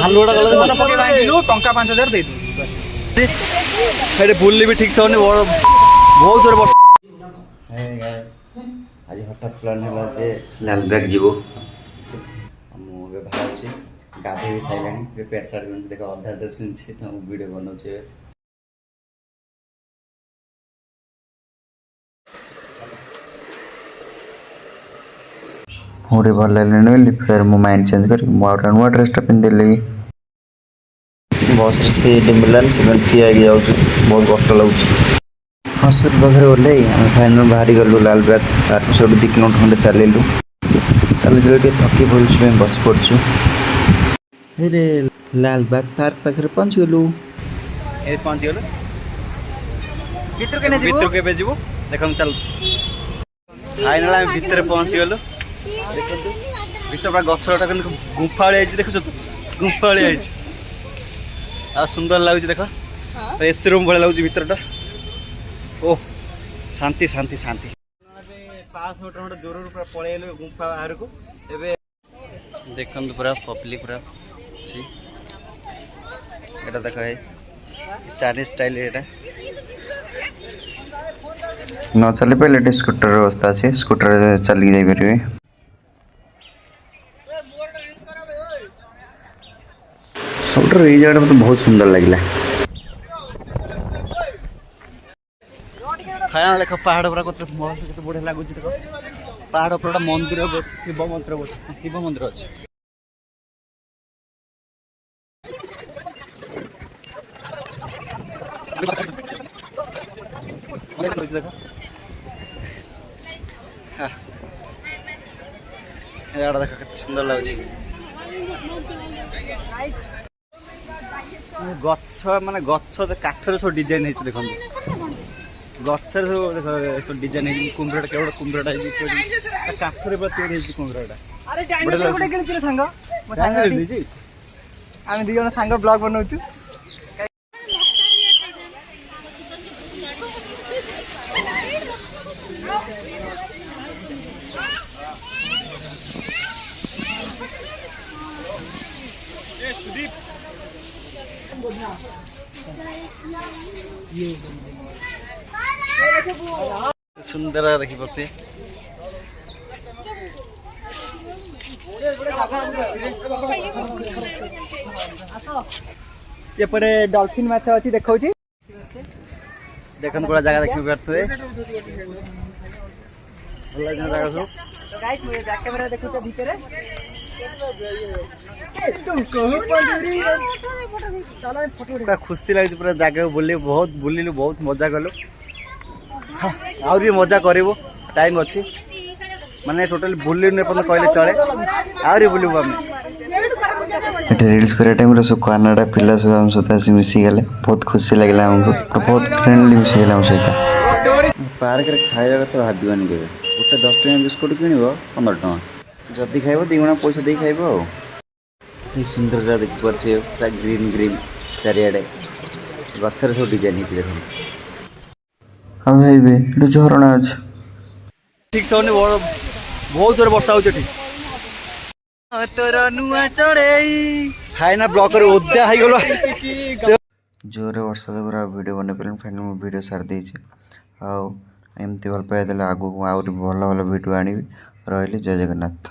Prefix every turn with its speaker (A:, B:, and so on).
A: भालुड़ा गला
B: मन पके बांधिलु टंका 5000 दे
A: दे बुल्ली भी ठीक से होनी बहुत जोर बस
C: आज हठात प्लान है जे लालबाग जीवो मुझे बाहर गाधे भी सारे पेट सार्ट भी देख अधा ड्रेस पिंधि तो वीडियो बनाऊे मुझे भल लगे फिर मो माइंड चेंज कर नुआ ड्रेसटा पिंधि बस सीट मिलान से ठिया बहुत कष्ट लगुच हॉस्टल पाखे ओल्ल आम फाइनाल बाहरी गलु लालबाग तार पीछे 2 किलोमीटर खंडे चलू चल चल थकी पड़े बस पड़चु अरे लालबाग पार्क पाखे पहुँच गलु
A: पहुँच गलु भितर के जीवो देख चल फाइनाल आम भितर पहुँची गलु देखो भितर पूरा गछटा गुंफा देख गुंफा सुंदर लगुच देख एसी रूम भाई लगुच भितरटा ओह शांति शांति शांति 5 मीटर खंडे दूर पूरा पलैलु गुंफा बाहर को देखो पूरा पब्लिक पूरा एटा देख चाइनीज स्टाइल एटा
C: न चली पारे स्कूटर व्यवस्था अच्छे स्कूटर चलिक जापर सब ये जगह मतलब बहुत सुंदर लगे
A: फाइनाल देख पहाड़ पूरा कत बढ़िया लगुच देख पहाड़ पूरा मंदिर शिव मंदिर अच्छे देख देख के सुंदर लगुच गछ माने गछ काठर सब डिजाइन है देख गचर सब देख डिजाइन है कुम्भराटा केवल कुम्भराटा काठर पूरा तैयारी कुम्भराटा
B: आम 2 जन सांग ब्लॉग बनाऊँ
A: सुंदर देखी पाते
B: ये पड़े डॉल्फिन माछ अच्छी देखा
A: देखन पूरा जगह देखि पारथुए भल जगह सब
B: तो गाइस मुझे बैक कैमरा देखो तो भीतर
A: पूरा खुशी लगे पूरा जगह बुले बहुत बुलिलु बहुत मजा कलु आउ भी मजा करू टाइम अच्छी माने टोटल बुलिनु कहले चले आउरी बुलू आम
C: रील्स कर टाइम सब कनाडा पिला सब आम सहित आसी मिसीगले बहुत खुशी लगे आमको बहुत फ्रेंडली मिसीगले आम सहित पार्क खाଇବା କଥା भावन के गोटे 10 टଙ୍କା बिस्कुट किण 15 टଙ୍କା जदि खाइब 2 गुणा पैसा दे खाइब आ सुंदर जगह देखी पारे पूरा ग्रीन ग्रीन चारिआडे गचर सब डिजाइन है देख हाँ भाई झरणा अच्छे
A: ठीक से बहुत जोर वर्षा हो तोर नुआ चढ़े फाइनाल ब्लॉक ओदा हो गल
C: जोरे वर्षा जो वीडियो बन पारे फाइनाल वीडियो सारी देती आमती भल पाई आगू भल भल वीडियो आनी रही जय जगन्नाथ।